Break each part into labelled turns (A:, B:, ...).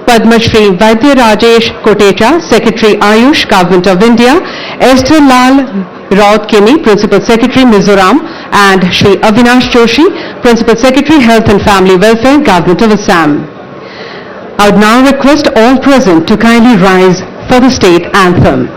A: Padma Shri Vaidya Rajesh Kotecha, Secretary Ayush, Government of India, Esther Lal Raut-Kini, Principal Secretary Mizoram, and Shri Avinash Joshi, Principal Secretary Health and Family Welfare, Government of Assam. I would now request all present to kindly rise for the state anthem.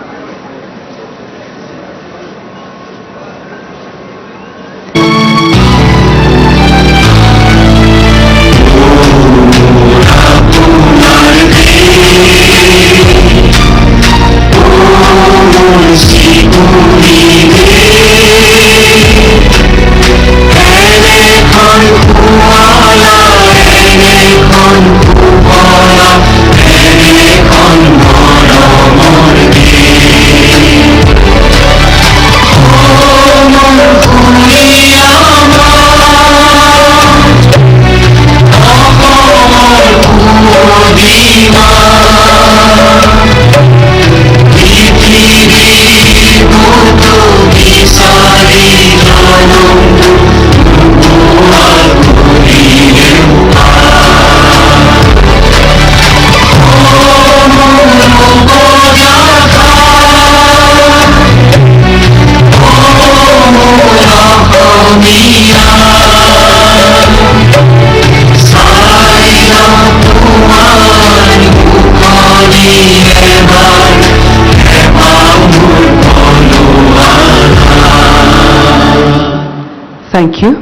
A: Thank you.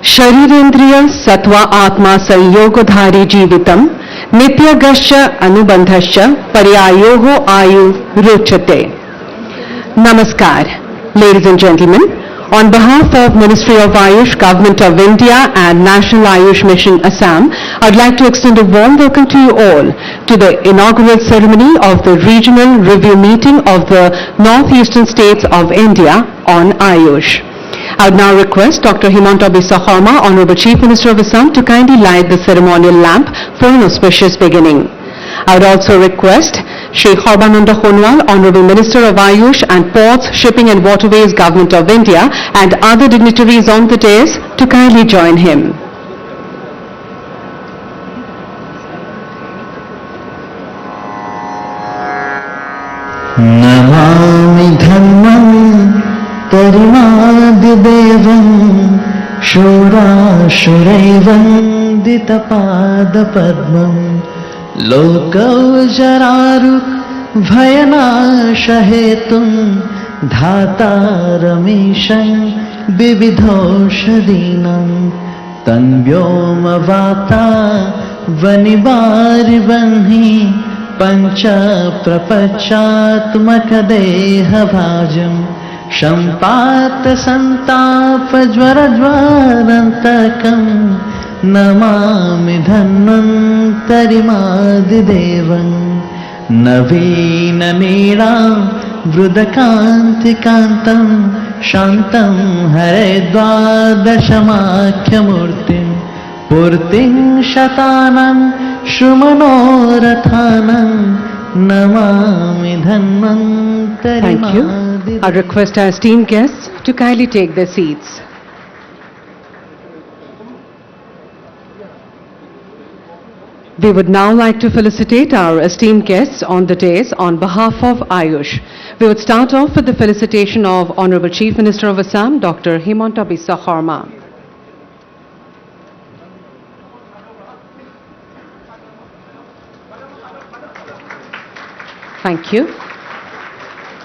A: Sharirendriya Sattva Atma Sanyogodhari Jeevitam Nityagascha Anubandhascha Paryayoho Ayu Ruchate. Namaskar, ladies and gentlemen. On behalf of Ministry of Ayush, Government of India and National Ayush Mission Assam, I would like to extend a warm welcome to you all to the inaugural ceremony of the Regional Review Meeting of the Northeastern States of India on Ayush. I would now request Dr. Himanta Biswa Sarma, Honorable Chief Minister of Assam, to kindly light the ceremonial lamp for an auspicious beginning. I would also request Shri Sarbananda Sonowal, Honorable Minister of Ayush and Ports, Shipping and Waterways, Government of India, and other dignitaries on the dais to kindly join him.
B: Namami Dhammam Parimadhidevam Shura Shuraivam Ditapada Padmam Lokav Jararuk Bhayanashahetum Dhata Ramesham Bividhoshadinam Tanvyoma Vata Vanibari Vanhi Pancha Prapachatmakadeha Bhajam Shampata Santapa Jvarajvarantakam Namami Dhanvantarimadhidevam Navina Neelam Vrudakantikantam Shantam Haredvadashamakhyamurtim Purting Shatanam Shumanorathanam Namami Dhanvantarimadhidevam.
A: Thank you. I request our esteemed guests to kindly take their seats. We would now like to felicitate our esteemed guests on the dais on behalf of Ayush. We would start off with the felicitation of Honorable Chief Minister of Assam, Dr. Himanta Biswa Sarma. Thank you.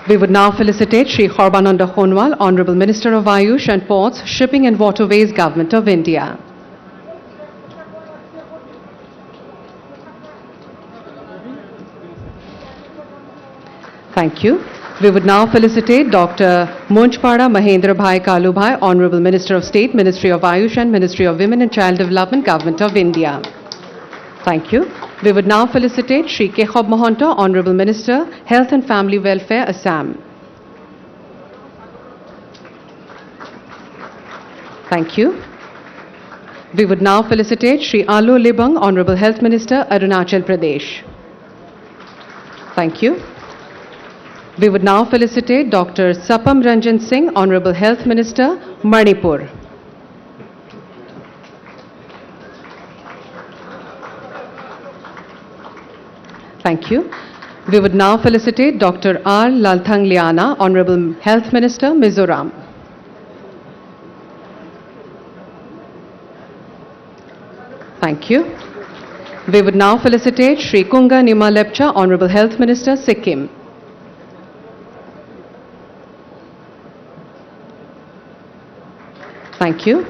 A: We would now felicitate Shri Sarbananda Sonowal, Honorable Minister of Ayush and Ports, Shipping and Waterways, Government of India. Thank you. We would now felicitate Dr. Munchpada Mahendra Bhai Kalubhai, Honorable Minister of State, Ministry of Ayush and Ministry of Women and Child Development, Government of India. Thank you. We would now felicitate Shri Kekhob Mohanta, Honorable Minister, Health and Family Welfare, Assam. Thank you. We would now felicitate Shri Alo Libang, Honorable Health Minister, Arunachal Pradesh. Thank you. We would now felicitate Dr. Sapam Ranjan Singh, Honorable Health Minister, Manipur. Thank you. We would now felicitate Dr. R. Lalthang Liana, Honorable Health Minister, Mizoram. Thank you. We would now felicitate Shri Kunga Nima Lepcha, Honorable Health Minister, Sikkim. Thank you.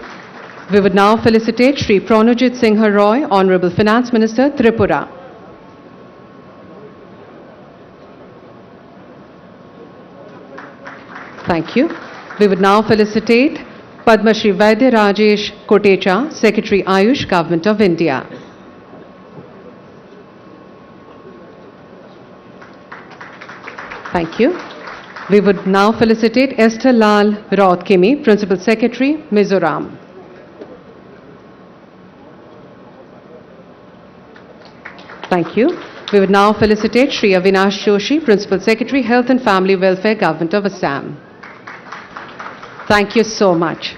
A: We would now felicitate Shri Pranajit Singha Roy, Honorable Finance Minister, Tripura. Thank you. We would now felicitate Padma Shri Vaidya Rajesh Kotecha, Secretary Ayush, Government of India. Thank you. We would now felicitate Esther Lal Raut-Kimi, Principal Secretary, Mizoram. Thank you. We would now felicitate Shri Avinash Joshi, Principal Secretary, Health and Family Welfare, Government of Assam. Thank you so much.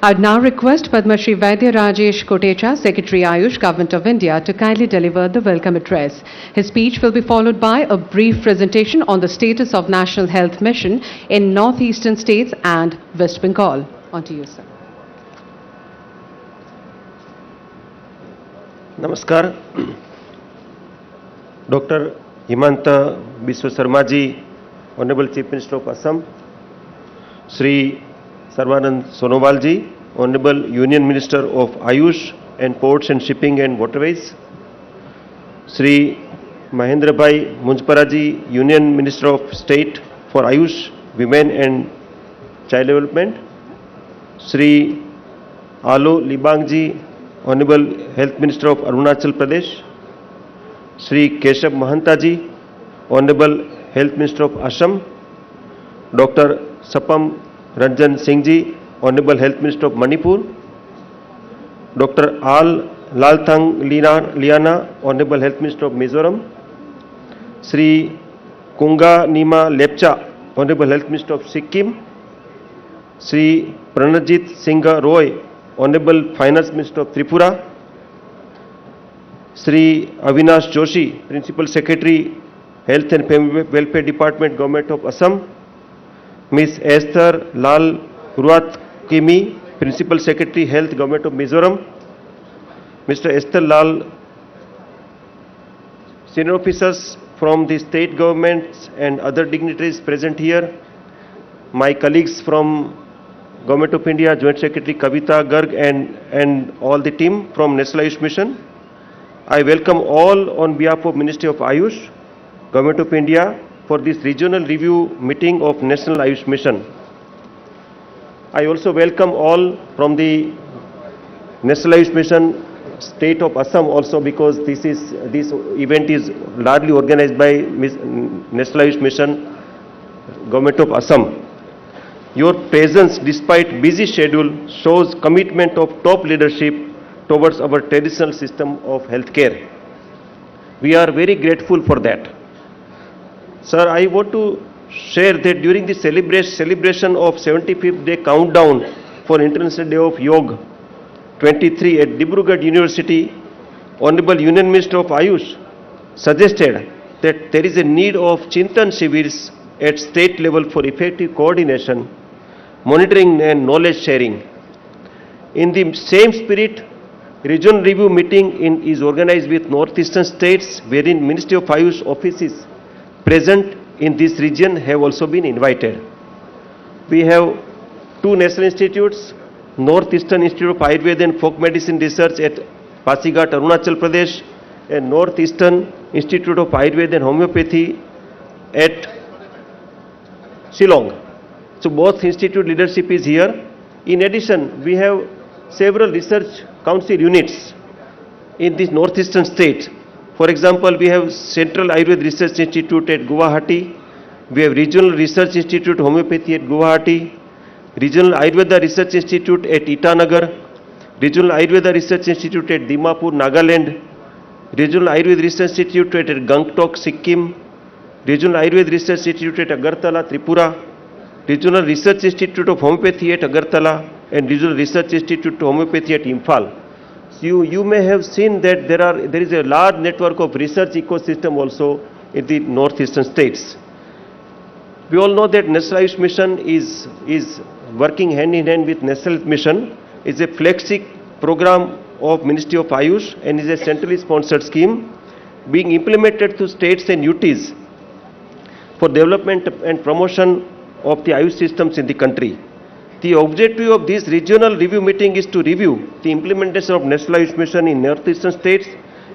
A: I would now request Padma Shri Vaidya Rajesh Kotecha, Secretary Ayush, Government of India, to kindly deliver the welcome address. His speech will be followed by a brief presentation on the status of National Health Mission in northeastern states and West Bengal. On to you, sir.
C: Namaskar. Dr. Himanta Biswa Sarma ji, Honorable Chief Minister of Assam, Sri Sarvanand Sonowal ji, Honorable Union Minister of Ayush and Ports and Shipping and Waterways, Sri Mahendra Bhai Munjpara ji, Union Minister of State for Ayush, Women and Child Development, Sri Alo Libang ji, Honorable Health Minister of Arunachal Pradesh, Sri Keshav Mahanta ji, Honorable Health Minister of Assam, Dr. Sapam Ranjan Singh ji, Honorable Health Minister of Manipur, Dr. R. Lalthang Liana, Honorable Health Minister of Mizoram, Sri Kunga Nima Lepcha, Honorable Health Minister of Sikkim, Sri Pranajit Singha Roy, Honorable Finance Minister of Tripura, Sri Avinash Joshi, Principal Secretary, Health and Family Welfare Department, Government of Assam, Ms. Esther Lal Ruat-Kimi, Principal Secretary, Health, Government of Mizoram, Mr. Esther Lal, senior officers from the state governments and other dignitaries present here, my colleagues from Government of India, Joint Secretary Kavita Garg and all the team from National Ayush Mission. I welcome all on behalf of Ministry of Ayush, Government of India for this regional review meeting of National Ayush Mission. I also welcome all from the National Ayush Mission state of Assam also, because this event is largely organized by National Ayush Mission, Government of Assam. Your presence despite busy schedule shows commitment of top leadership towards our traditional system of healthcare. We are very grateful for that. Sir, I want to share that during the celebration of 75th day countdown for International Day of Yoga 23 at Dibrugarh University, Honorable Union Minister of Ayush suggested that there is a need of Chintan Shivers at state level for effective coordination, monitoring and knowledge sharing. In the same spirit, regional review meeting is organized with northeastern states, wherein Ministry of Ayush offices present in this region have also been invited. We have two national institutes, Northeastern Institute of Ayurveda and Folk Medicine Research at Pasighat, Arunachal Pradesh, and Northeastern Institute of Ayurveda and Homeopathy at Shillong. So both institute leadership is here. In addition, we have several research council units in this northeastern state. For example, we have Central Ayurveda Research Institute at Guwahati. We have Regional Research Institute Homeopathy at Guwahati, Regional Ayurveda Research Institute at Itanagar, Regional Ayurveda Research Institute at Dimapur, Nagaland, Regional Ayurveda Research Institute at Gangtok, Sikkim, Regional Ayurveda Research Institute at Agartala, Tripura, Regional Research Institute of Homeopathy at Agartala, and Regional Research Institute of Homeopathy at Imphal. you may have seen that there is a large network of research ecosystem also in the northeastern states. We all know that National Ayush Mission is working hand in hand with National Health Mission. It's a flagship program of Ministry of Ayush and is a centrally sponsored scheme being implemented through states and UTs for development and promotion of the Ayush systems in the country. The objective of this regional review meeting is to review the implementation of National Ayush Mission in northeastern states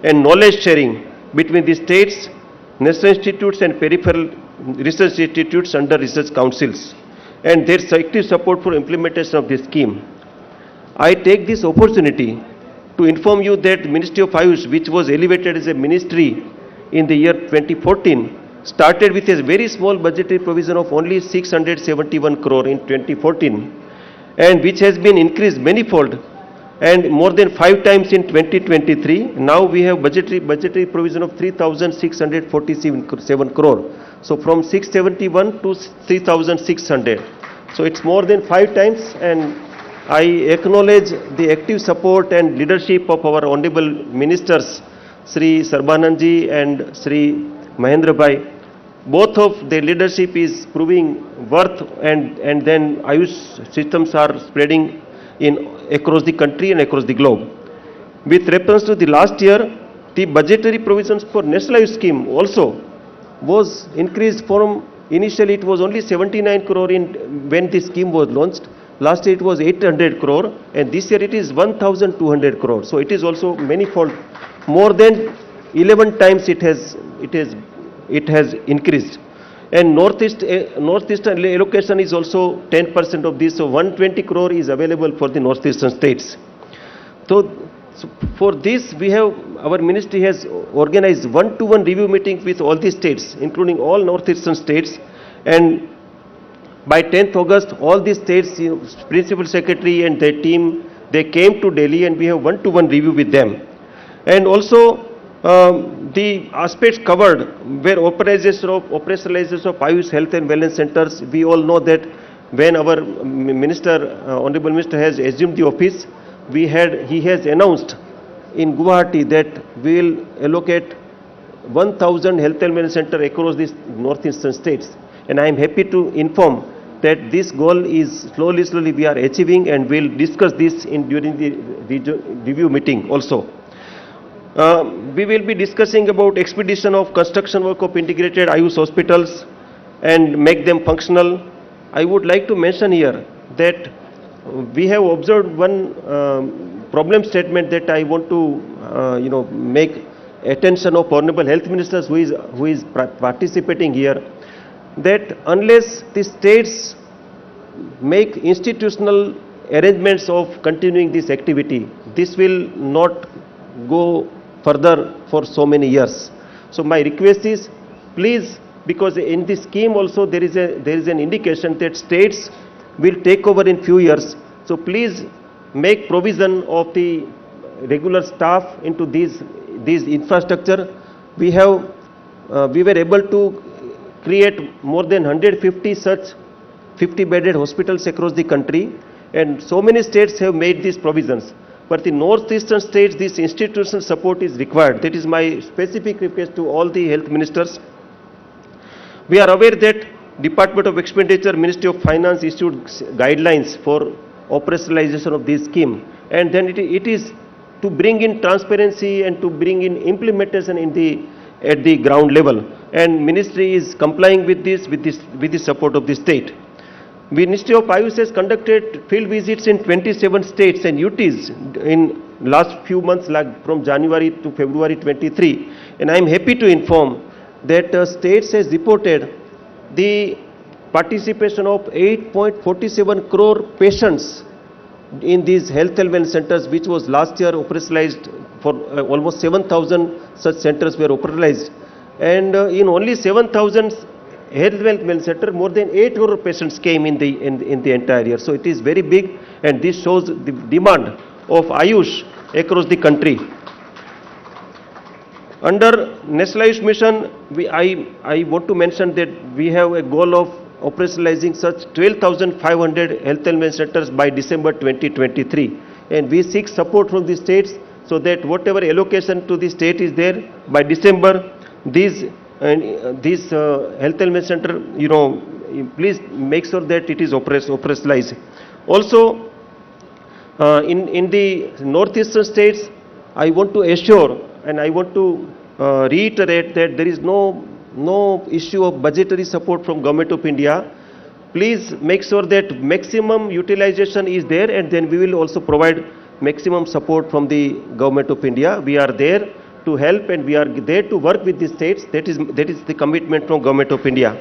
C: and knowledge sharing between the states, national institutes and peripheral research institutes under research councils and their active support for implementation of this scheme. I take this opportunity to inform you that Ministry of Ayush, which was elevated as a ministry in the year 2014, started with a very small budgetary provision of only 671 crore in 2014 and which has been increased manifold and more than 5 times in 2023. Now we have budgetary provision of 3,647 crore. So from 671 to 3,600. So it's more than 5 times, and I acknowledge the active support and leadership of our honorable ministers, Sri Sarbanandji and Sri Mahendra Bhai. Both of their leadership is proving worth, and then Ayush systems are spreading across the country and across the globe. With reference to the last year, the budgetary provisions for National Ayush scheme also was increased from initially it was only 79 crore when the scheme was launched. Last year it was 800 crore and this year it is 1,200 crore. So it is also manifold, more than 11 times it has increased. And northeastern allocation is also 10% of this, so 120 crore is available for the northeastern states. So for this our ministry has organized one-to-one review meetings with all the states, including all northeastern states, and by 10th August all the states, principal secretary and their team, they came to Delhi and we have one-to-one review with them. And also the aspects covered were operationalization of Ayush health and wellness centers. We all know that when our honorable minister has assumed the office, he has announced in Guwahati that we will allocate 1,000 health and wellness centers across these northeastern states. And I am happy to inform that this goal is slowly we are achieving, and we will discuss this during the review meeting also. We will be discussing about expedition of construction work of integrated Ayush hospitals and make them functional. I would like to mention here that we have observed one problem statement that I want to make attention of honorable health ministers who is participating here, that unless the states make institutional arrangements of continuing this activity, this will not go further for so many years. So my request is, please, because in this scheme also there is an indication that states will take over in few years. So please make provision of the regular staff into these infrastructure. We were able to create more than 150 such 50-bedded hospitals across the country, and so many states have made these provisions. But the northeastern states, this institutional support is required. That is my specific request to all the health ministers. We are aware that Department of Expenditure, Ministry of Finance issued guidelines for operationalization of this scheme, and then it is to bring in transparency and to bring in implementation at the ground level, and ministry is complying with the support of the state. Ministry of Ayush has conducted field visits in 27 states and UTs in last few months, like from January to February 23, and I am happy to inform that states has reported the participation of 8.47 crore patients in these health and wellness centers, which was last year operationalized for almost 7,000 such centers were operationalized, and in only 7,000 health and wellness center, more than 8 crore patients came in the entire year. So it is very big, and this shows the demand of Ayush across the country. Under National Ayush Mission, I want to mention that we have a goal of operationalizing such 12,500 health and wellness centers by December 2023, and we seek support from the states so that whatever allocation to the state is there, by December, these health element center, please make sure that it is operationalized. Also, in the northeastern states, I want to assure and I want to reiterate that there is no issue of budgetary support from Government of India. Please make sure that maximum utilization is there, and then we will also provide maximum support from the Government of India. We are there to help and we are there to work with the states. That is the commitment from Government of India.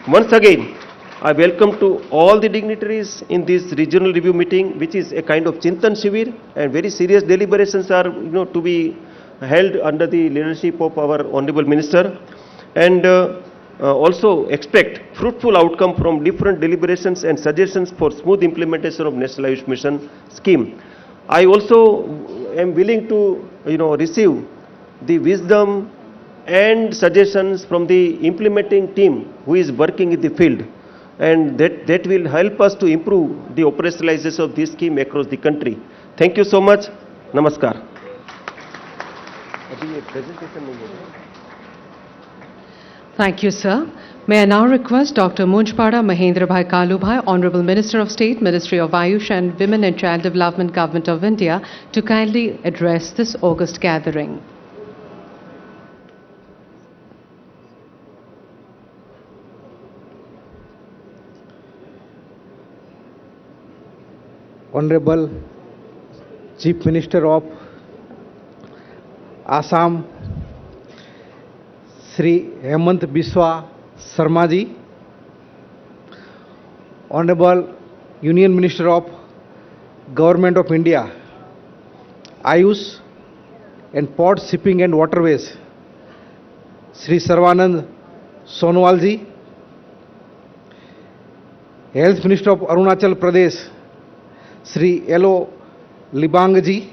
C: Once again, I welcome to all the dignitaries in this regional review meeting, which is a kind of Chintan Shivir, and very serious deliberations are to be held under the leadership of our Honorable Minister, and also expect fruitful outcome from different deliberations and suggestions for smooth implementation of National Ayush Mission scheme. I also am willing to receive the wisdom and suggestions from the implementing team who is working in the field, and that will help us to improve the operationalization of this scheme across the country. Thank you so much. Namaskar.
A: Thank you, sir. May I now request Dr. Munjpada Mahendrabhai Kalubhai, Honorable Minister of State, Ministry of Ayush and Women and Child Development, Government of India, to kindly address this August gathering.
D: Honorable Chief Minister of Assam, Sri Hemant Biswa Sarma ji, Honorable Union Minister of Government of India, Ayush and Port Shipping and Waterways, Sri Sarvanand Sonowal ji, Health Minister of Arunachal Pradesh, Sri Elo Libang ji,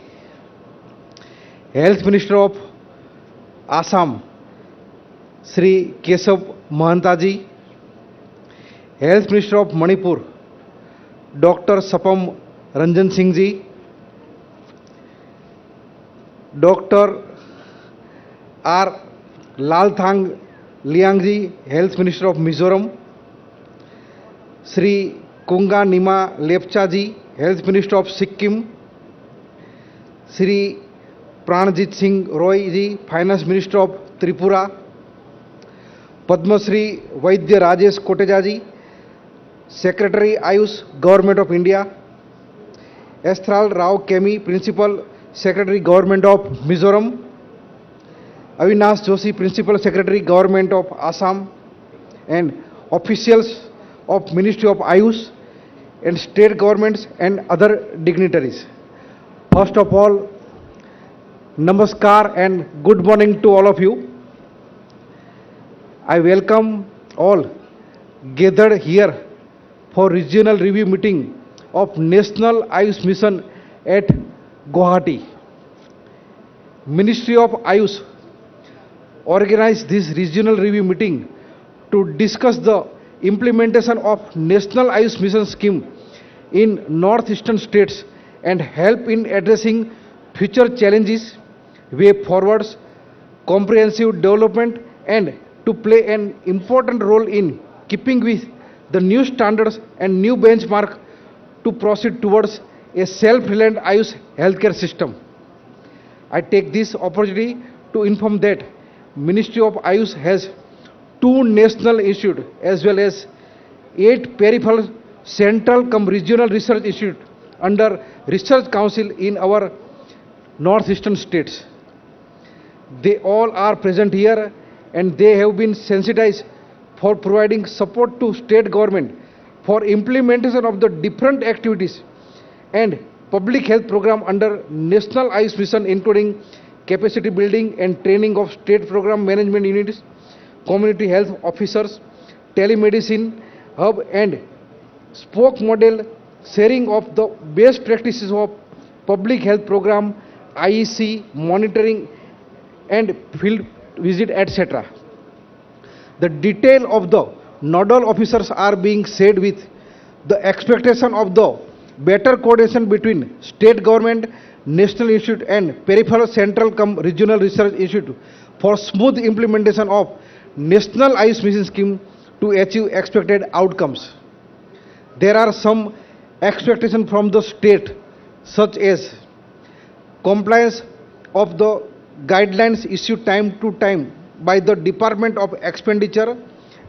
D: Health Minister of Assam, Sri Kesav Mahanta ji, Health Minister of Manipur, Dr. Sapam Ranjan Singh ji, Dr. R. Lalthang Liang ji, Health Minister of Mizoram, Sri Kunga Nima Lepcha ji, Health Minister of Sikkim, Sri Pranjit Singh Roy ji, Finance Minister of Tripura, Padma Shri Vaidya Rajesh Koteja ji, Secretary Ayush, Government of India, Estral Rao Kemi, Principal Secretary, Government of Mizoram, Avinash Joshi, Principal Secretary, Government of Assam, and officials of Ministry of Ayush and state governments and other dignitaries. First of all, namaskar and good morning to all of you. I welcome all gathered here for regional review meeting of National Ayush Mission at Guwahati. Ministry of Ayush organized this regional review meeting to discuss the implementation of National Ayush Mission scheme in northeastern states and help in addressing future challenges, way forwards, comprehensive development, and to play an important role in keeping with the new standards and new benchmark to proceed towards a self-reliant Ayush healthcare system. I take this opportunity to inform that Ministry of Ayush has 2 national institutes as well as 8 peripheral central cum regional research institutes under Research Council in our northeastern states. They all are present here and they have been sensitized for providing support to state government for implementation of the different activities and public health program under National Ayush Mission, including capacity building and training of state program management units, community health officers, telemedicine hub and spoke model, sharing of the best practices of public health program, IEC, monitoring and field visit, etc. The detail of the nodal officers are being said with the expectation of the better coordination between state government, National Institute and peripheral central cum regional research institute for smooth implementation of National Ayush Mission Scheme to achieve expected outcomes. There are some expectations from the state, such as compliance of the guidelines issued time to time by the Department of Expenditure,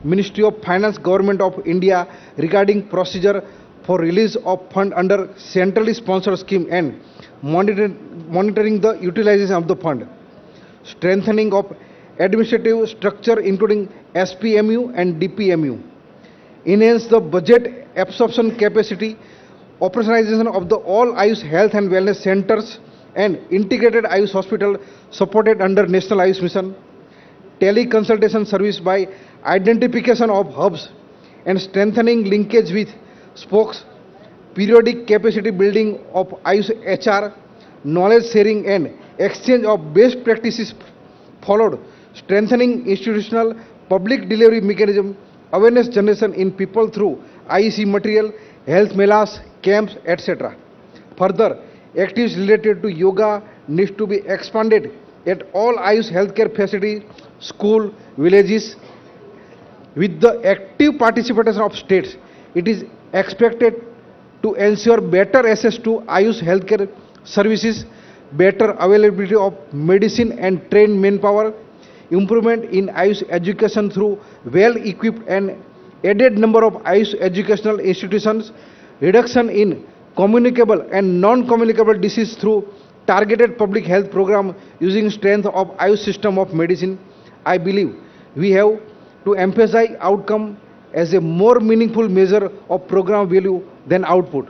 D: Ministry of Finance, Government of India regarding procedure for release of fund under centrally sponsored scheme and monitoring the utilization of the fund. Strengthening of administrative structure including SPMU and DPMU. Enhance the budget absorption capacity, operationalization of the all Ayush health and wellness centers and integrated Ayush hospital supported under National Ayush Mission. Teleconsultation service by identification of hubs and strengthening linkage with spokes, periodic capacity building of Ayush HR, knowledge sharing and exchange of best practices followed, strengthening institutional public delivery mechanism, awareness generation in people through IEC material, health melas, camps, etc. Further, activities related to yoga needs to be expanded at all Ayush healthcare facilities, school, villages. With the active participation of states, it is expected to ensure better access to Ayush healthcare services, better availability of medicine and trained manpower, improvement in Ayush education through well-equipped and added number of Ayush educational institutions, reduction in communicable and non-communicable disease through targeted public health program using strength of Ayush system of medicine. I believe we have to emphasize outcome as a more meaningful measure of program value than output.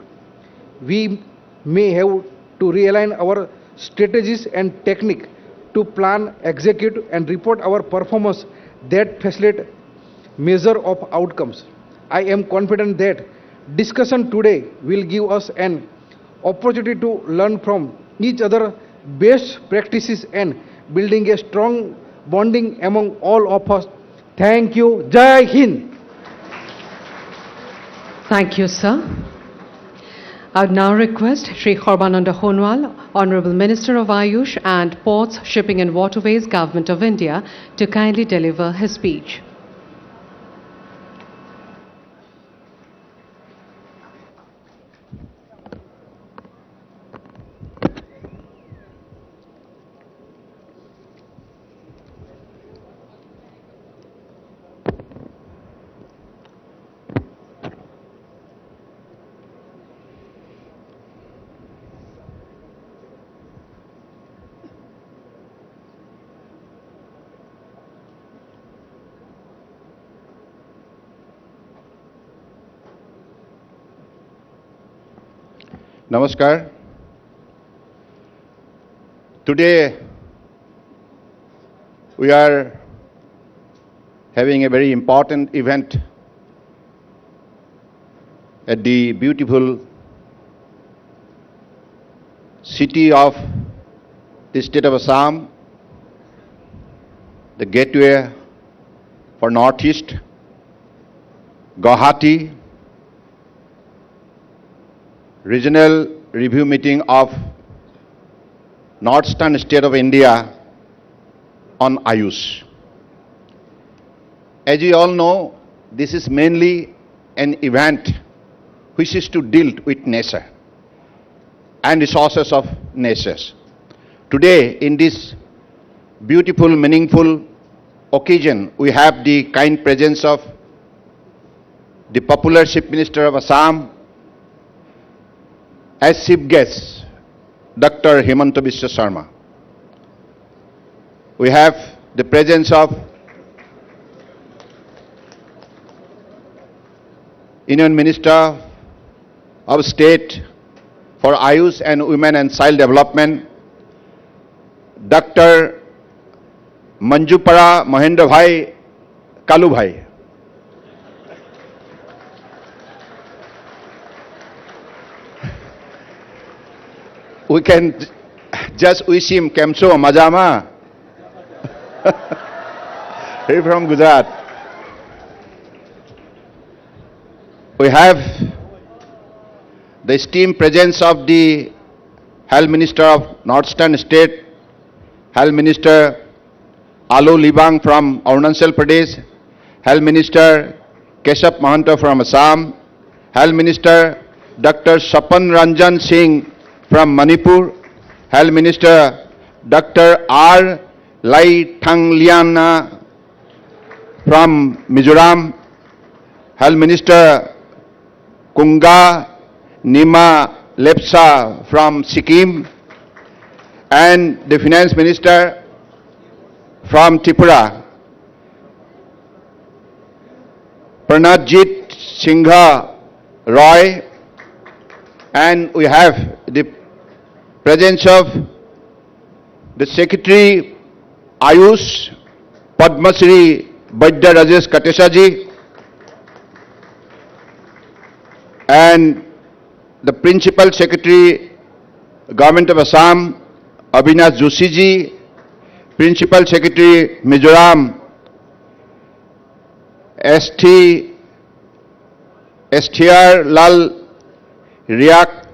D: We may have to realign our strategies and technique to plan, execute and report our performance that facilitate measure of outcomes. I am confident that discussion today will give us an opportunity to learn from each other best practices and building a strong bonding among all of us. Thank you. Jai Hind.
A: Thank you, sir. I would now request Shri Khorbananda Honwal, Honorable Minister of Ayush and Ports, Shipping and Waterways, Government of India, to kindly deliver his speech.
E: Namaskar. Today we are having a very important event at the beautiful city of the state of Assam, the gateway for Northeast, Guwahati, regional review meeting of Northeastern state of India on Ayush. As you all know, this is mainly an event which is to deal with nature and resources of nature. Today, in this beautiful, meaningful occasion, we have the kind presence of the popular Chief Minister of Assam, as chief guest, Dr. Himanta Biswa Sarma. We have the presence of Union Minister of State for Ayush and Women and Child Development, Dr. Manjupara Mahendra Bhai Kalu Bhai. We can just wish him Kemso Majama. He from Gujarat. We have the esteemed presence of the Health Minister of Northeastern State, Health Minister Alu Libang from Arunachal Pradesh, Health Minister Keshav Mahanta from Assam, Health Minister Dr. Sapan Ranjan Singh from Manipur, Health Minister Dr. R. Lai Thangliana from Mizoram, Health Minister Kunga Nima Lepsa from Sikkim, and the Finance Minister from Tripura, Pranajit Singha Roy, and we have the presence of the Secretary Ayush Padma Shri Vaidya Rajesh Katesha and the Principal Secretary, Government of Assam, Avinash Joshi ji, Principal Secretary, Mizoram, STR Lal Riak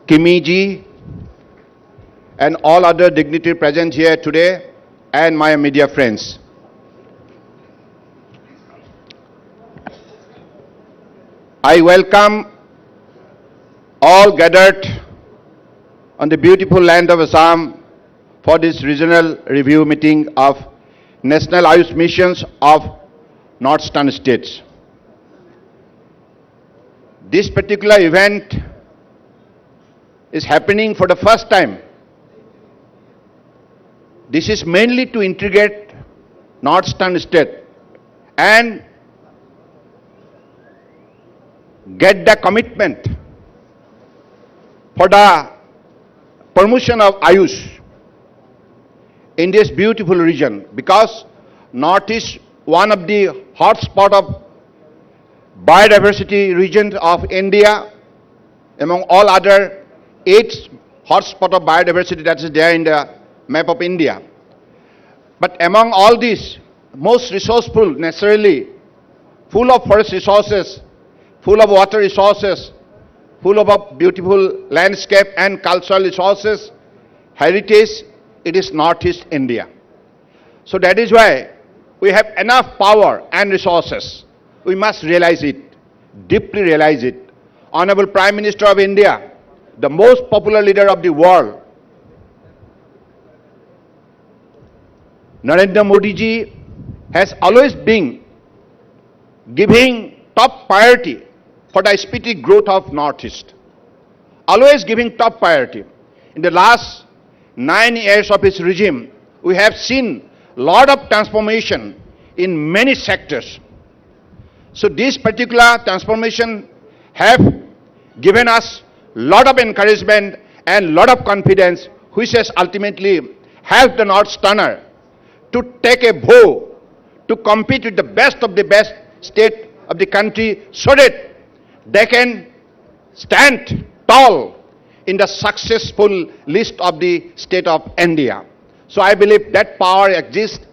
E: Kimi ji, and all other dignitaries present here today, and my media friends. I welcome all gathered on the beautiful land of Assam for this regional review meeting of National Ayush Missions of Northeastern States. This particular event is happening for the first time. This is mainly to integrate Northeastern State and get the commitment for the promotion of Ayush in this beautiful region, because Northeast one of the hotspot of biodiversity regions of India, among all other 8 hotspot of biodiversity that is there in the map of India. But among all these, most resourceful, necessarily, full of forest resources, full of water resources, full of a beautiful landscape and cultural resources, heritage, it is Northeast India. So that is why we have enough power and resources. We must realize it, deeply realize it. Honorable Prime Minister of India, the most popular leader of the world, Narendra Modi ji has always been giving top priority for the speedy growth of Northeast. Always giving top priority. In the last 9 years of his regime, we have seen lot of transformation in many sectors. So this particular transformation have given us lot of encouragement and lot of confidence, which has ultimately helped the Northeasterner to take a vow to compete with the best of the best state of the country, so that they can stand tall in the successful list of the state of India. So I believe that power exists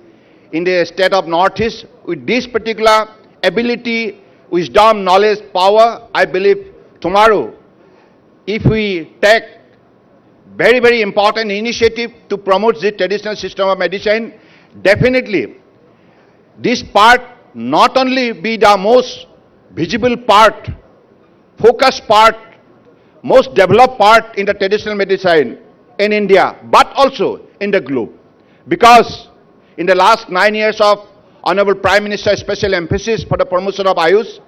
E: in the state of Northeast. With this particular ability, wisdom, knowledge, power, I believe tomorrow, if we take very, very important initiative to promote the traditional system of medicine, definitely this part not only be the most visible part, focused part, most developed part in the traditional medicine in India, but also in the globe. Because in the last 9 years of Honorable Prime Minister's special emphasis for the promotion of Ayush,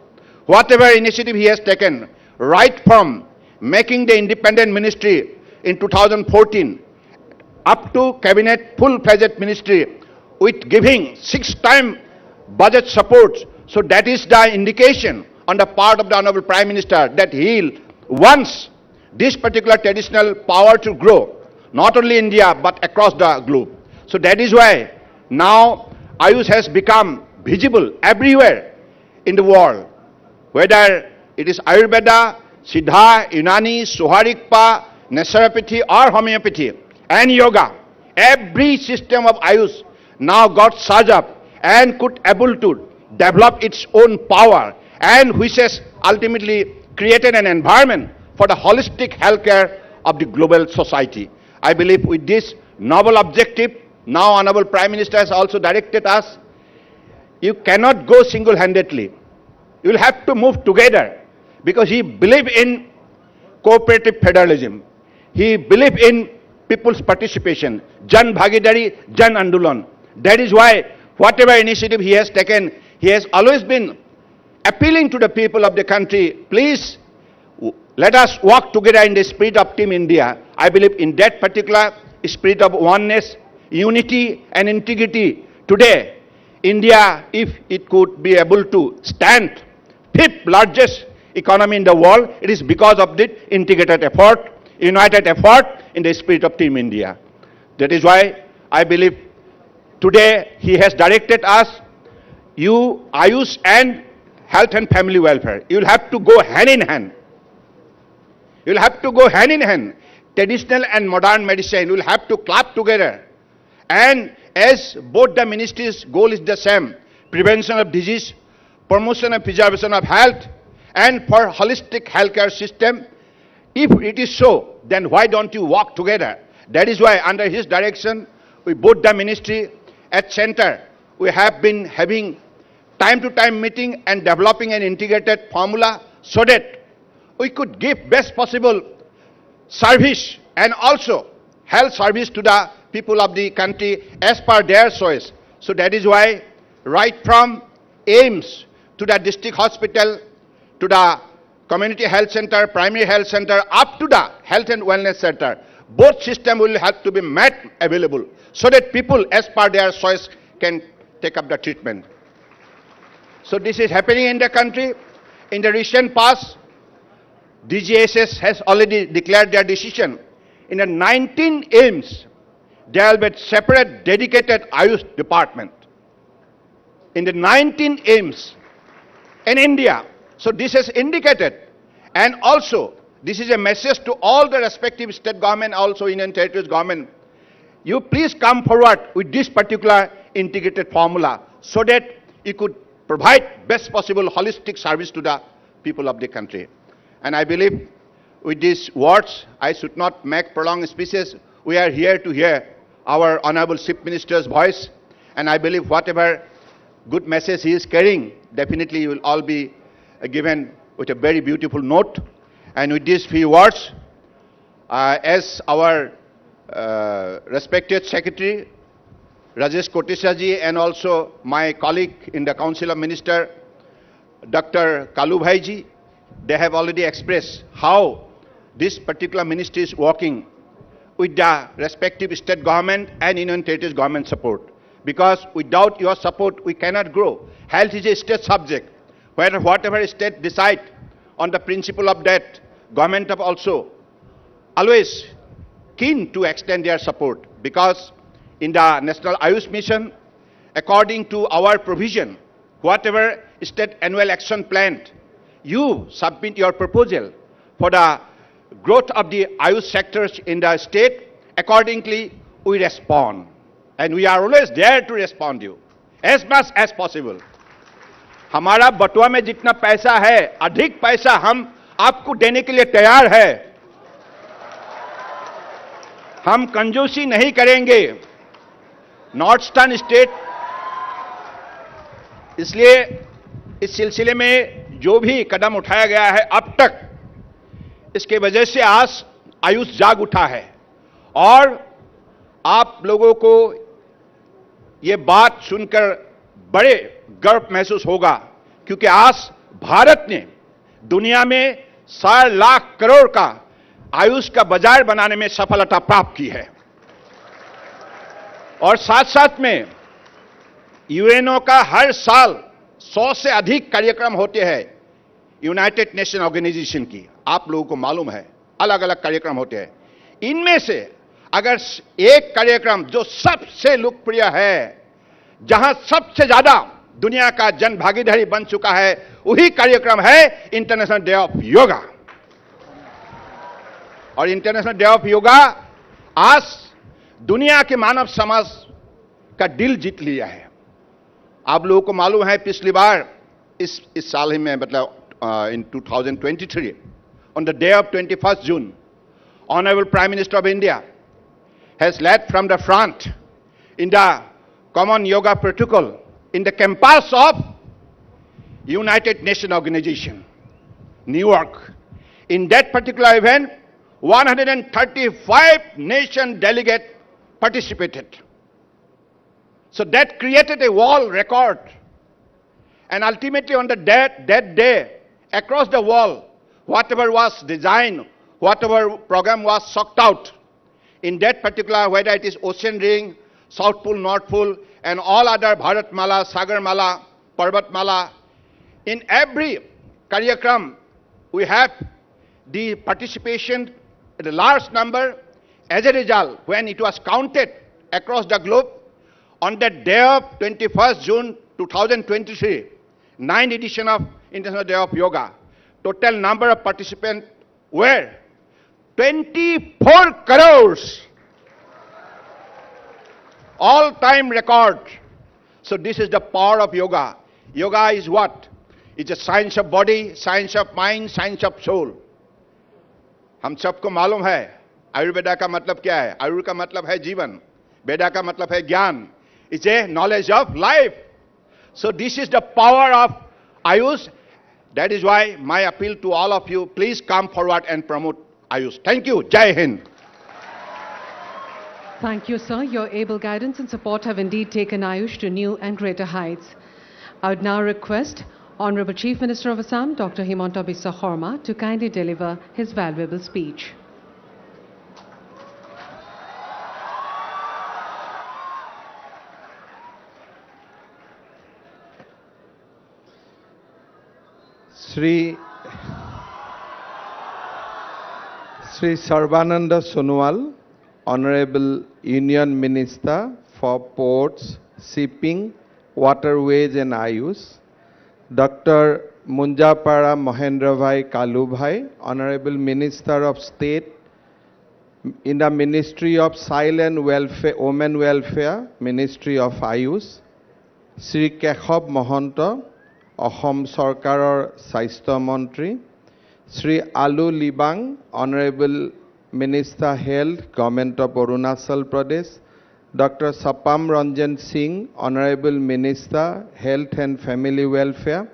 E: whatever initiative he has taken, right from making the independent ministry in 2014 up to cabinet full-fledged ministry with giving 6-time budget support. So that is the indication on the part of the Honorable Prime Minister that he wants this particular traditional power to grow, not only India but across the globe. So that is why now Ayush has become visible everywhere in the world, whether it is Ayurveda, Siddha, Unani, Suharikpa, Naturopathy or homeopathy and yoga. Every system of Ayush now got surged up and could able to develop its own power, and which has ultimately created an environment for the holistic healthcare of the global society. I believe with this noble objective, now Honorable Prime Minister has also directed us, you cannot go single-handedly. You will have to move together, because he believed in cooperative federalism. He believed in people's participation, Jan Bhagidari, Jan Andolan. That is why whatever initiative he has taken, he has always been appealing to the people of the country, please let us work together in the spirit of Team India. I believe in that particular spirit of oneness, unity and integrity. Today, India, if it could be able to stand fifth largest economy in the world, it is because of the integrated effort, united effort in the spirit of Team India. That is why I believe today he has directed us, you, Ayush and health and family welfare, you will have to go hand in hand. You will have to go hand in hand. Traditional and modern medicine will have to clap together. And as both the ministries' goal is the same, prevention of disease, promotion and preservation of health, and for holistic healthcare system, if it is so, then why don't you work together? That is why under his direction, we both the ministry at center, we have been having time-to-time meeting and developing an integrated formula so that we could give best possible service and also health service to the people of the country as per their choice. So that is why right from AIMS to the district hospital, to the community health center, primary health center, up to the health and wellness center, both systems will have to be made available so that people as per their choice can take up the treatment. So this is happening in the country. In the recent past, DGSS has already declared their decision. In the 19 AIMS, there will be separate dedicated Ayush department. In the 19 AIMS in India. So this is indicated. And also, this is a message to all the respective state government, also Union Territories government. You please come forward with this particular integrated formula so that you could provide best possible holistic service to the people of the country. And I believe with these words, I should not make prolonged speeches. We are here to hear our Honorable Chief Minister's voice. And I believe whatever good message he is carrying, definitely you will all be given with a very beautiful note. And with these few words, as our respected Secretary, Rajesh Koteshaji, and also my colleague in the Council of Ministers, Dr. Kalu Bhaiji, they have already expressed how this particular ministry is working with the respective state government and Union Territories government support. Because without your support, we cannot grow. Health is a state subject. Whatever state decide on the principle of that, government have also always keen to extend their support. Because in the National Ayush Mission, according to our provision, whatever state annual action plan, you submit your proposal for the growth of the Ayush sectors in the state. Accordingly, we respond. And we are always there to respond you as much as possible. हमारा बटुआ में जितना पैसा है, अधिक पैसा हम आपको देने के लिए तैयार है. हम कंजूसी नहीं करेंगे. नॉर्थस्टर्न स्टेट, इसलिए इस सिलसिले में जो भी कदम उठाया गया है अब तक, इसके वजह से आज आयुष जाग उठा है. और आप लोगों को ये बात सुनकर बड़े गर्व महसूस होगा, क्योंकि आज भारत ने दुनिया में 4 लाख करोड़ का आयुष का बाजार बनाने में सफलता प्राप्त की है. और साथ साथ में यूएनओ का हर साल 100 से अधिक कार्यक्रम होते हैं यूनाइटेड नेशन ऑर्गेनाइजेशन की. आप लोगों को मालूम है, अलग अलग कार्यक्रम होते हैं. इनमें से अगर एक कार्यक्रम जो सबसे लोकप्रिय है, जहां सबसे ज्यादा दुनिया का जन भागीदारी बन चुका है, वही कार्यक्रम है इंटरनेशनल डे ऑफ योगा. और इंटरनेशनल डे ऑफ योगा आज दुनिया के मानव समाज का दिल जीत लिया है. आप लोगों को मालूम है, पिछली बार इस साल ही में, मतलब in 2023, on the day of 21st June, Honorable Prime Minister of India has led from the front in the Common Yoga Protocol in the campus of United Nations Organization, New York. In that particular event, 135 nation delegates participated. So that created a world record. And ultimately on that day, across the world, whatever was designed, whatever program was sucked out, in that particular, whether it is Ocean Ring, South Pole, North Pole, and all other Bharatmala, Sagarmala, Parvatmala, in every Karyakram, we have the participation at a large number. As a result, when it was counted across the globe, on that day of 21st June 2023, 9th edition of International Day of Yoga, total number of participants were 24 crores. All-time record. So this is the power of yoga. Yoga is what? It's a science of body, science of mind, science of soul. हम सबको मालूम है आयुर्वेदा का मतलब क्या है? आयुर्वेद का मतलब है जीवन, वेदा का मतलब है ज्ञान. It's a knowledge of life. So this is the power of Ayush. That is why my appeal to all of you, please come forward and promote Ayush. Thank you. Jai Hind.
A: Thank you, sir. Your able guidance and support have indeed taken Ayush to new and greater heights. I would now request Honorable Chief Minister of Assam, Dr. Himanta Biswa Sarma, to kindly deliver his valuable speech.
F: Sri Sarbananda Sonowal, Honorable Union Minister for Ports, Shipping, Waterways and Ayush, Dr. Munjapara Mahendravai Kalubhai, Honorable Minister of State in the Ministry of Child and Welfare, Women Welfare, Ministry of Ayush, Sri Keshav Mahanta, Assam Sarkarar Swaस्थ্য Mantri, Sri Alu Libang, Honorable Minister Health, Government of Arunachal Pradesh, Dr. Sapam Ranjan Singh, Honorable Minister Health and Family Welfare,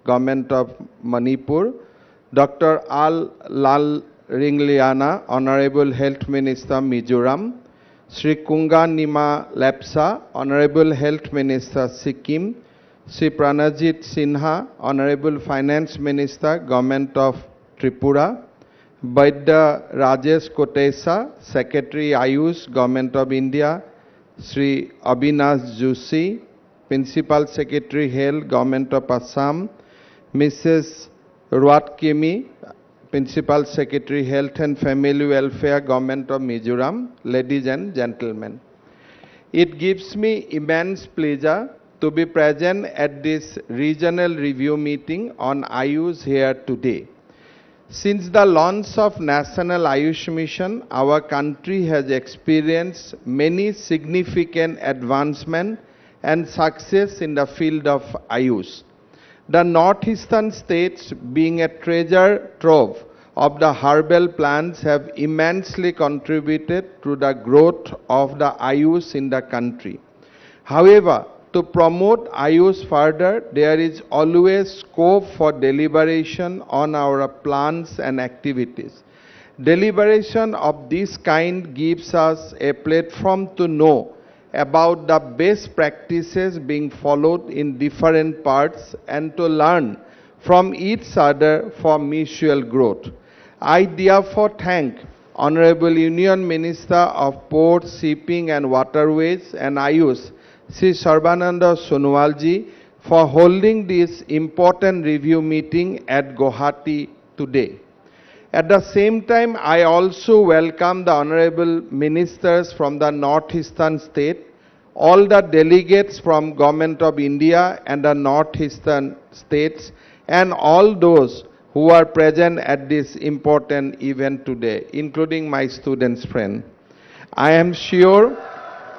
F: Government of Manipur, Dr. Al Lal Ringliana, Honorable Health Minister Mizoram, Sri Kunga Nima Lepsa, Honorable Health Minister Sikkim, Sri Pranajit Sinha, Honorable Finance Minister, Government of Tripura, Vaidya Rajesh Kotesa, Secretary Ayush, Government of India, Sri Abhinash Joshi, Principal Secretary Health, Government of Assam, Mrs. Ruatkemi, Principal Secretary Health and Family Welfare, Government of Mizoram, ladies and gentlemen. It gives me immense pleasure to be present at this regional review meeting on Ayush here today. Since the launch of National Ayush Mission, our country has experienced many significant advancements and success in the field of Ayush. The northeastern states, being a treasure trove of the herbal plants, have immensely contributed to the growth of the Ayush in the country. However, to promote Ayush further, there is always scope for deliberation on our plans and activities. Deliberation of this kind gives us a platform to know about the best practices being followed in different parts and to learn from each other for mutual growth. I therefore thank Honorable Union Minister of Ports, Shipping and Waterways and Ayush, Sri Sarbananda Sonowal ji, for holding this important review meeting at Guwahati today. At the same time, I also welcome the honorable ministers from the northeastern state, all the delegates from Government of India and the northeastern states, and all those who are present at this important event today, including my students' friend. I am sure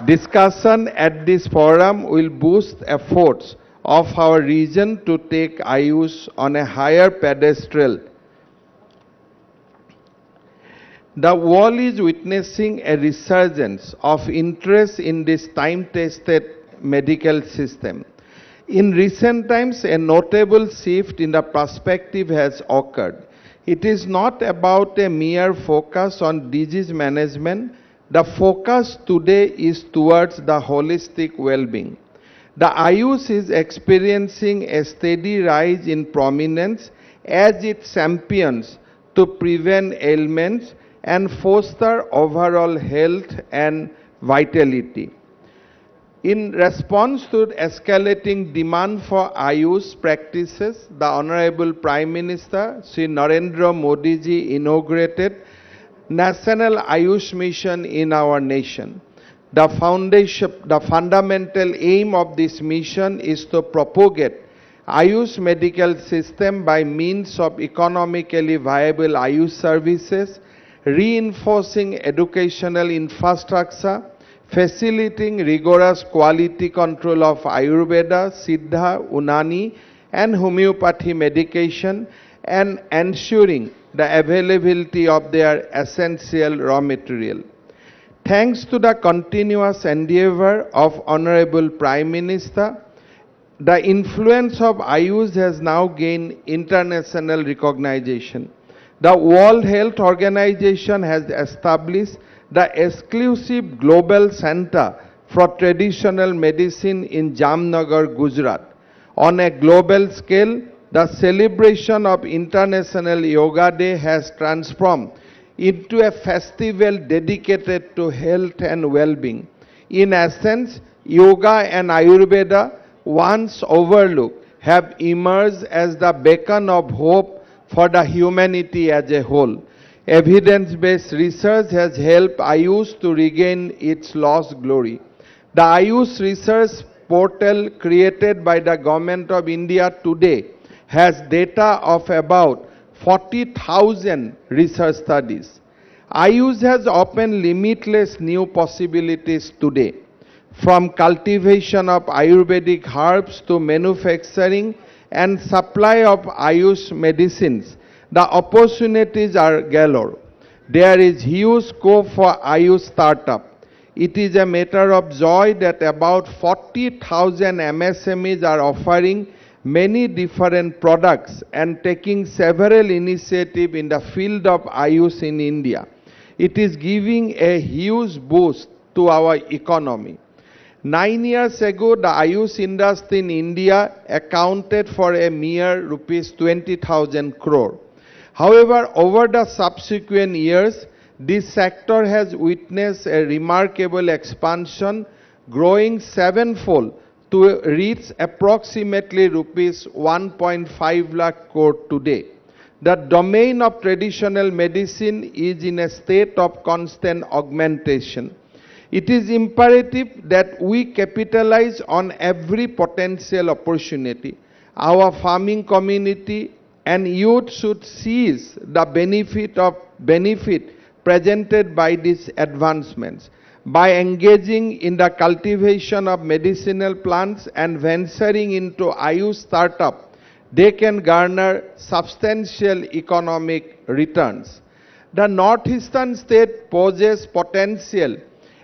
F: discussion at this forum will boost efforts of our region to take Ayush on a higher pedestal. The world is witnessing a resurgence of interest in this time-tested medical system. In recent times, a notable shift in the perspective has occurred. It is not about a mere focus on disease management. The focus today is towards the holistic well-being. The Ayush is experiencing a steady rise in prominence as it champions to prevent ailments and foster overall health and vitality. In response to escalating demand for Ayush practices, the Honorable Prime Minister Sri Narendra Modi ji inaugurated National Ayush Mission in our nation. The fundamental aim of this mission is to propagate Ayush medical system by means of economically viable Ayush services, reinforcing educational infrastructure, facilitating rigorous quality control of Ayurveda, Siddha, Unani and homeopathy medication, and ensuring the availability of their essential raw material. Thanks to the continuous endeavor of Honorable Prime Minister, the influence of Ayush has now gained international recognition. The World Health Organization has established the exclusive Global Center for Traditional Medicine in Jamnagar, Gujarat. On a global scale, the celebration of International Yoga Day has transformed into a festival dedicated to health and well-being. In essence, yoga and Ayurveda, once overlooked, have emerged as the beacon of hope for the humanity as a whole. Evidence-based research has helped Ayush to regain its lost glory. The Ayush research portal created by the Government of India today has data of about 40,000 research studies. Ayush has opened limitless new possibilities today. From cultivation of Ayurvedic herbs to manufacturing and supply of Ayush medicines, the opportunities are galore. There is huge scope for Ayush startup. It is a matter of joy that about 40,000 MSMEs are offering many different products and taking several initiatives in the field of Ayush in India. It is giving a huge boost to our economy. 9 years ago, the Ayush industry in India accounted for a mere rupees 20,000 crore. However, over the subsequent years, this sector has witnessed a remarkable expansion, growing sevenfold to reach approximately rupees 1.5 lakh crore today. The domain of traditional medicine is in a state of constant augmentation. It is imperative that we capitalize on every potential opportunity. Our farming community and youth should seize the benefit presented by these advancements. By engaging in the cultivation of medicinal plants and venturing into Ayush startup, they can garner substantial economic returns. The northeastern state poses potential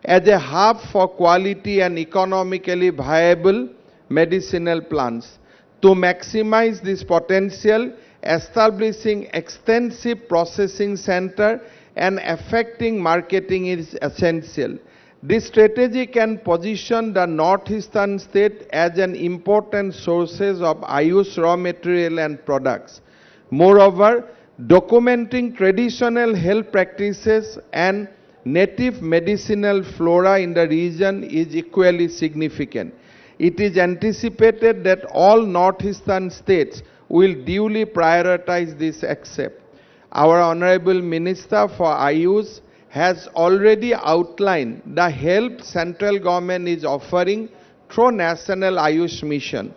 F: as a hub for quality and economically viable medicinal plants. To maximize this potential, establishing extensive processing center and effective marketing is essential. This strategy can position the northeastern state as an important sources of Ayush raw material and products. Moreover, documenting traditional health practices and native medicinal flora in the region is equally significant. It is anticipated that all northeastern states will duly prioritize this aspect. Our Honorable Minister for Ayush has already outlined the help central government is offering through National Ayush Mission.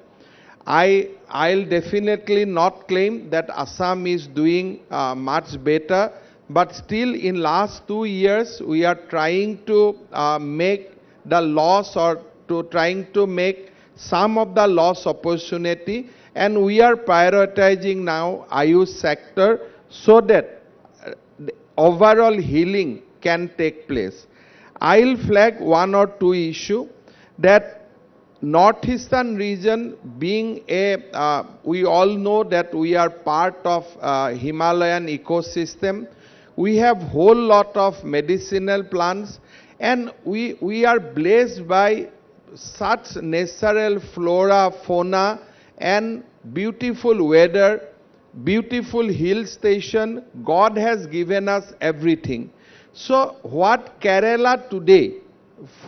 F: I'll definitely not claim that Assam is doing much better, but still in last 2 years we are trying to make the loss or trying to make some of the loss opportunity, and we are prioritizing now Ayush sector so that overall healing can take place. I'll flag one or two issues that northeastern region being we all know that we are part of Himalayan ecosystem. We have whole lot of medicinal plants, and we are blessed by such natural flora, fauna, and beautiful weather, beautiful hill station. God has given us everything. So what Kerala today,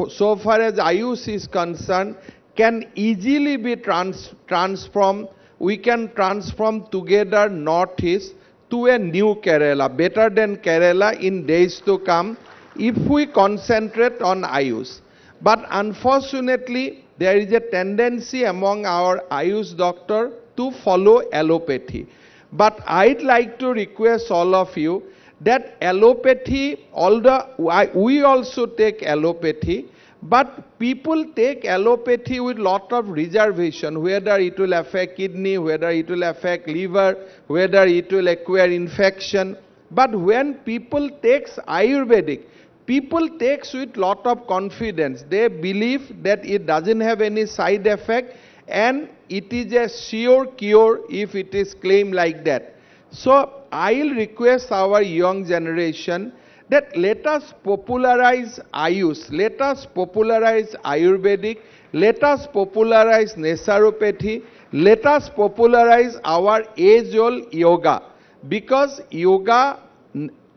F: so far as Ayush is concerned, can easily be transformed. We can transform together Northeast to a new Kerala, better than Kerala in days to come, if we concentrate on Ayush. But unfortunately, there is a tendency among our Ayush doctor to follow allopathy. But I'd like to request all of you that allopathy, although we also take allopathy, but people take allopathy with lot of reservation, whether it will affect kidney, whether it will affect liver, whether it will acquire infection. But when people takes Ayurvedic, people takes with lot of confidence. They believe that it doesn't have any side effect and it is a sure cure if it is claimed like that. So I'll request our young generation that let us popularize Ayush, let us popularize Ayurvedic, let us popularize naturopathy, let us popularize our age-old yoga. Because yoga,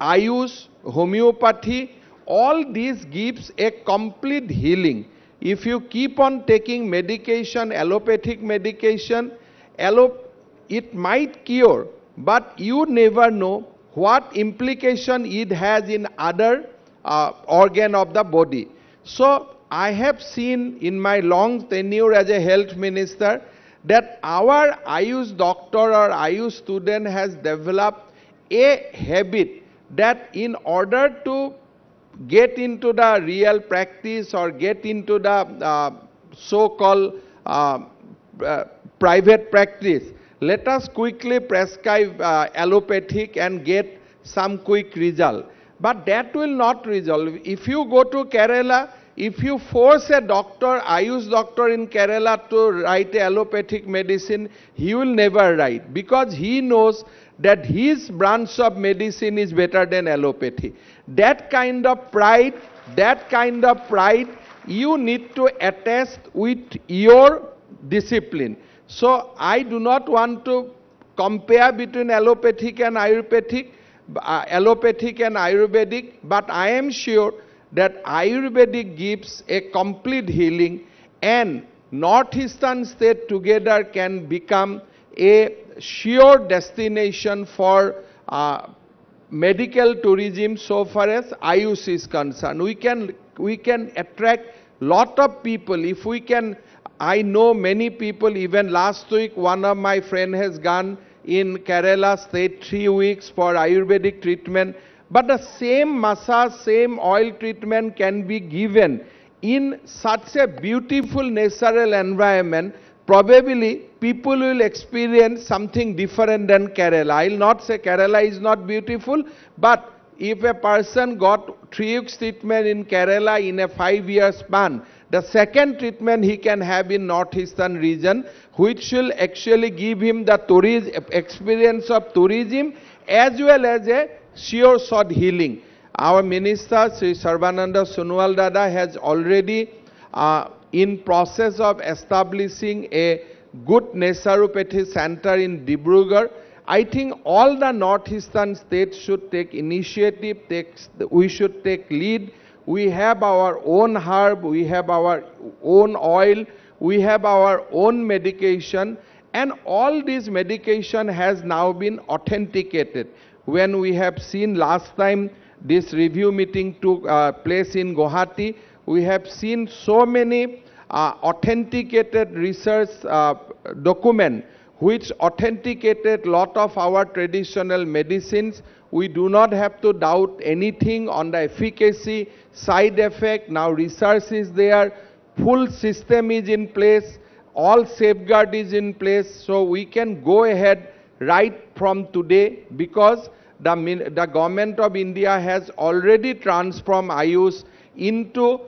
F: Ayush, homeopathy, all these gives a complete healing. If you keep on taking medication, allopathic medication, it might cure, but you never know what implication it has in other organ of the body. So I have seen in my long tenure as a health minister that our Ayush doctor or Ayush student has developed a habit that in order to get into the real practice or get into the so-called private practice, let us quickly prescribe allopathic and get some quick result. But that will not resolve. If you go to Kerala, if you force a doctor, Ayush doctor in Kerala to write allopathic medicine, he will never write, because he knows that his branch of medicine is better than allopathy. That kind of pride, you need to attest with your discipline. So I do not want to compare between allopathic and Ayurvedic, but I am sure that Ayurvedic gives a complete healing, and northeastern state together can become a sure destination for medical tourism so far as Ayush is concerned. We can attract lot of people if we can. I know many people. Even last week, one of my friend has gone in Kerala, stayed 3 weeks for Ayurvedic treatment. But the same massage, same oil treatment can be given in such a beautiful natural environment. Probably people will experience something different than Kerala. I will not say Kerala is not beautiful, but if a person got 3 weeks treatment in Kerala in a 5-year span, the second treatment he can have in northeastern region, which will actually give him the experience of tourism as well as a sure shot healing. Our minister, Sri Sarvananda Sonowal Dada, has already in process of establishing a good naturopathy center in Dibrugarh. I think all the northeastern states should take initiative, we should take lead. We have our own herb, we have our own oil, we have our own medication, and all this medication has now been authenticated. When we have seen last time this review meeting took place in Guwahati, we have seen so many authenticated research document which authenticated lot of our traditional medicines. We do not have to doubt anything on the efficacy, side effect. Now research is there, full system is in place, all safeguard is in place, so we can go ahead right from today, because the government of India has already transformed Ayush into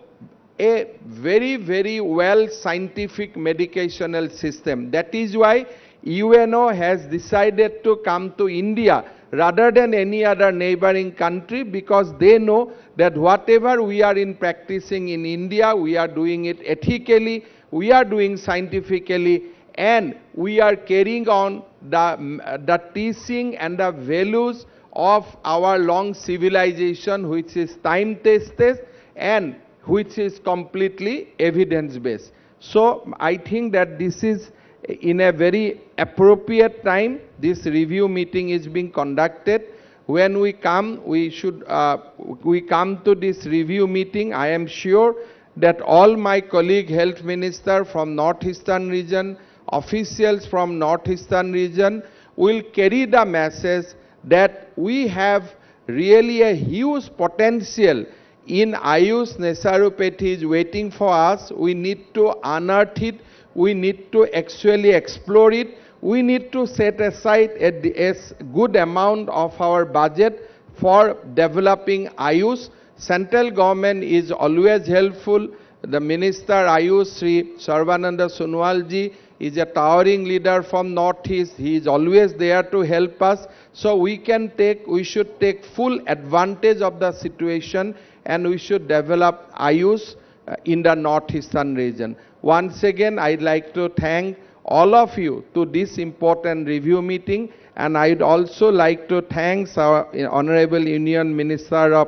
F: a very, very well scientific medicational system. That is why UNO has decided to come to India rather than any other neighboring country, because they know that whatever we are practicing in India, we are doing it ethically, we are doing scientifically, and we are carrying on the teaching and the values of our long civilization, which is time-tested and which is completely evidence-based. So I think that this is in a very appropriate time. This review meeting is being conducted. When we come, we come to this review meeting. I am sure that all my colleague health minister from Northeastern region, officials from Northeastern region will carry the message that we have really a huge potential in Ayush. Naturopathy is waiting for us. We need to unearth it. We need to actually explore it. We need to set aside a good amount of our budget for developing Ayush. Central government is always helpful. The Minister Ayush, Sri Sarvananda Sonowal ji, is a towering leader from Northeast. He is always there to help us. So we should take full advantage of the situation, and we should develop Ayush in the Northeastern region. Once again, I'd like to thank all of you to this important review meeting, and I'd also like to thank our Honorable Union Minister of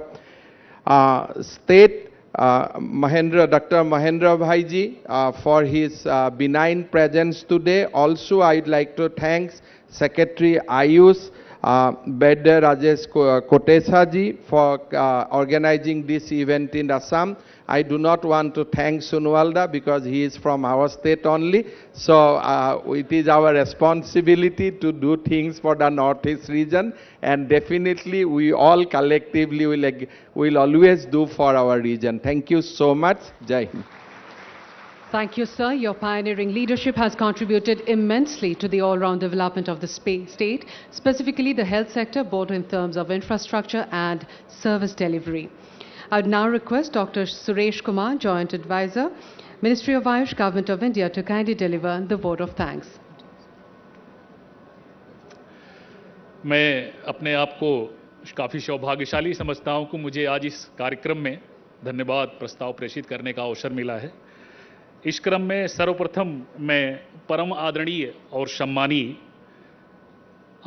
F: State, Dr. Mahendra Bhaiji, for his benign presence today. Also, I'd like to thank Secretary Ayush, Bedde Rajesh Kotesa ji, for organizing this event in Assam. I do not want to thank Sonowalda because he is from our state only. So it is our responsibility to do things for the Northeast region, and definitely we all collectively will always do for our region. Thank you so much. Jai Hind.
A: Thank you, sir. Your pioneering leadership has contributed immensely to the all-round development of the state, specifically the health sector, both in terms of infrastructure and service delivery. I would now request Dr. Suresh Kumar, Joint Advisor, Ministry of Ayush, Government of India, to kindly deliver the vote of thanks.
G: मैं अपने आप को काफ़ी सौभाग्यशाली समझता हूं कि मुझे आज इस कार्यक्रम में धन्यवाद प्रस्ताव प्रेषित करने का अवसर मिला है। इस क्रम में सर्वप्रथम मैं परम आदरणीय और सम्मानीय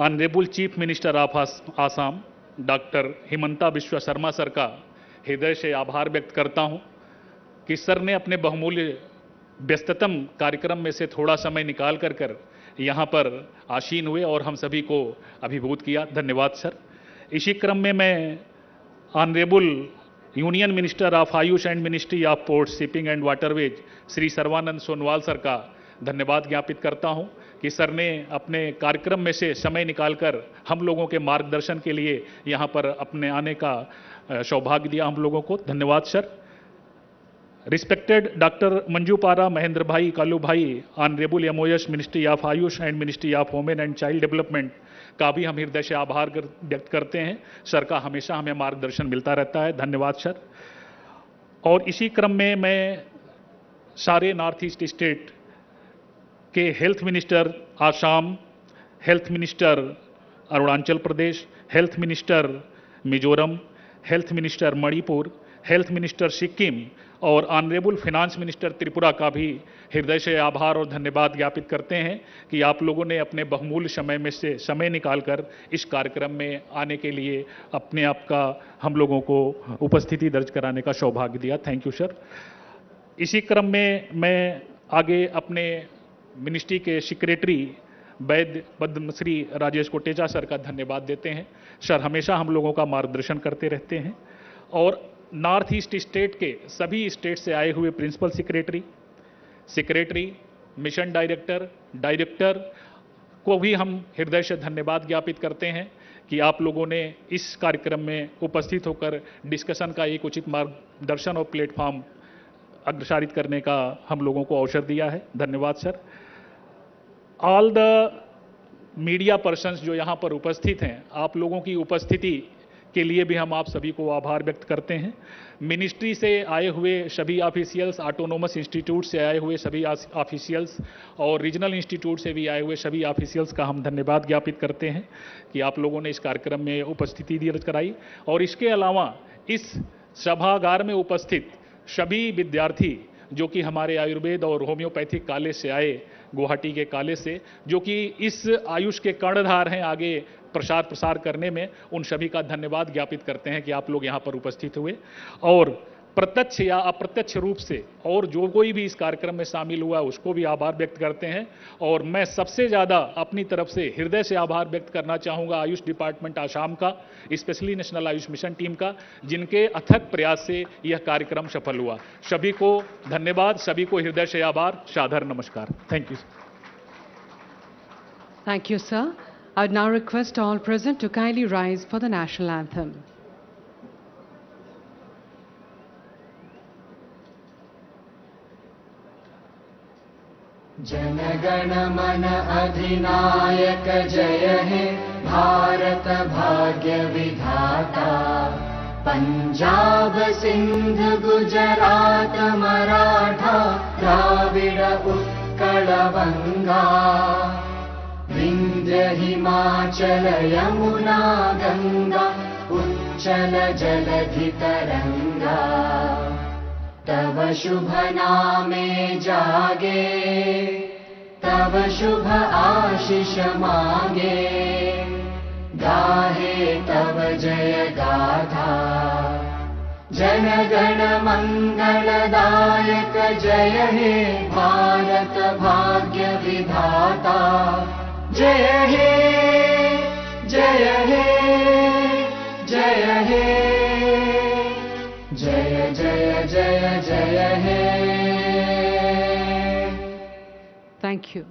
G: honourable chief minister of Assam doctor Himanta Biswa Sarma sir का हृदय से आभार व्यक्त करता हूं कि सर ने अपने बहुमूल्य व्यस्ततम कार्यक्रम में से थोड़ा समय निकाल कर यहां पर आसीन हुए और हम सभी को अभिभूत किया। धन्यवाद सर। इसी क्रम में मैं honourable union minister of AYUSH and ministry of port shipping and waterways Shri Sarbananda Sonowal sir का धन्यवाद ज्ञापित करता हूं कि सर ने अपने कार्यक्रम में से समय निकालकर हम लोगों के मार्गदर्शन के लिए यहां पर अपने आने का सौभाग्य दिया हम लोगों को। धन्यवाद सर। रिस्पेक्टेड डॉक्टर मंजू पारा महेंद्र भाई कालू भाई, honourable MOS ministry of AYUSH and ministry of women and child development का भी हम हृदय से आभार व्यक्त करते हैं। सर का हमेशा हमें मार्गदर्शन मिलता रहता है। धन्यवाद सर। और इसी क्रम में मैं सारे नॉर्थ ईस्ट स्टेट के health minister Assam, health minister Arunachal Pradesh, health minister Mizoram, health minister Manipur, health minister Sikkim और ऑनरेबल फाइनेंस मिनिस्टर त्रिपुरा का भी हृदय से आभार और धन्यवाद ज्ञापित करते हैं कि आप लोगों ने अपने बहुमूल्य समय में से समय निकालकर इस कार्यक्रम में आने के लिए अपने आप का हम लोगों को उपस्थिति दर्ज कराने का सौभाग्य दिया। Thank you sir. इसी क्रम में मैं आगे अपने मिनिस्ट्री के सेक्रेटरी वैद्य पद्मश्री राजेश कोटेचा सर का धन्यवाद देते हैं। सर हमेशा हम लोगों का मार्गदर्शन करते रहते हैं और नॉर्थ ईस्ट स्टेट के सभी स्टेट से आए हुए प्रिंसिपल सेक्रेटरी, मिशन डायरेक्टर को भी हम हृदय से धन्यवाद ज्ञापित करते हैं कि आप लोगों ने इस कार्यक्रम में उपस्थित होकर डिस्कशन का एक उचित मार्गदर्शन और प्लेटफॉर्म अग्रसारित करने का हम लोगों को अवसर दिया है। धन्यवाद sir. All the media persons जो यहाँ पर उपस्थित हैं, आप लोगों की उपस्थिति के लिए भी हम आप सभी को आभार व्यक्त करते हैं। मिनिस्ट्री से आए हुए सभी ऑफिशियल्स, ऑटोनोमस इंस्टीट्यूट से आए हुए सभी ऑफिशियल्स और रीजनल इंस्टीट्यूट से भी आए हुए सभी ऑफिशियल्स का हम धन्यवाद ज्ञापित करते हैं कि आप लोगों ने इस कार्यक्रम में उपस्थिति दर्ज कराई। और इसके अलावा इस सभागार में उपस्थित सभी विद्यार्थी जो कि हमारे आयुर्वेद और होम्योपैथिक कॉलेज से आए, गुवाहाटी के कॉलेज से, जो कि इस आयुष के कर्णधार हैं आगे प्रसार प्रसार करने में, उन सभी का धन्यवाद ज्ञापित करते हैं कि आप लोग यहाँ पर उपस्थित हुए। और प्रत्यक्ष या अप्रत्यक्ष रूप से और जो कोई भी इस कार्यक्रम में शामिल हुआ उसको भी आभार व्यक्त करते हैं। और मैं सबसे ज़्यादा अपनी तरफ से हृदय से आभार व्यक्त करना चाहूँगा आयुष डिपार्टमेंट आसाम का, specially national Ayush mission team का, जिनके अथक प्रयास से यह कार्यक्रम सफल हुआ। सभी को धन्यवाद, सभी को हृदय से आभार, सादर नमस्कार। Thank you.
A: Thank you, sir. I would now request all present to kindly rise for the national anthem.
B: जनगण मन अधिनायक जय हे भारत भाग्य विधाता। पंजाब सिंध गुजरात मराठा द्राविड़ उत्कल बंगा। विंध्य हिमाचल यमुना गंगा उच्चल जलधि तरंगा। तव शुभ नामे जागे तव शुभ आशीष मांगे। गाहे तव जय गाथा जन गण मंगलदायक जय हे भारत भाग्य विधाता। जय हे जय हे जय हे जय जय जय जय हे।
A: Thank you.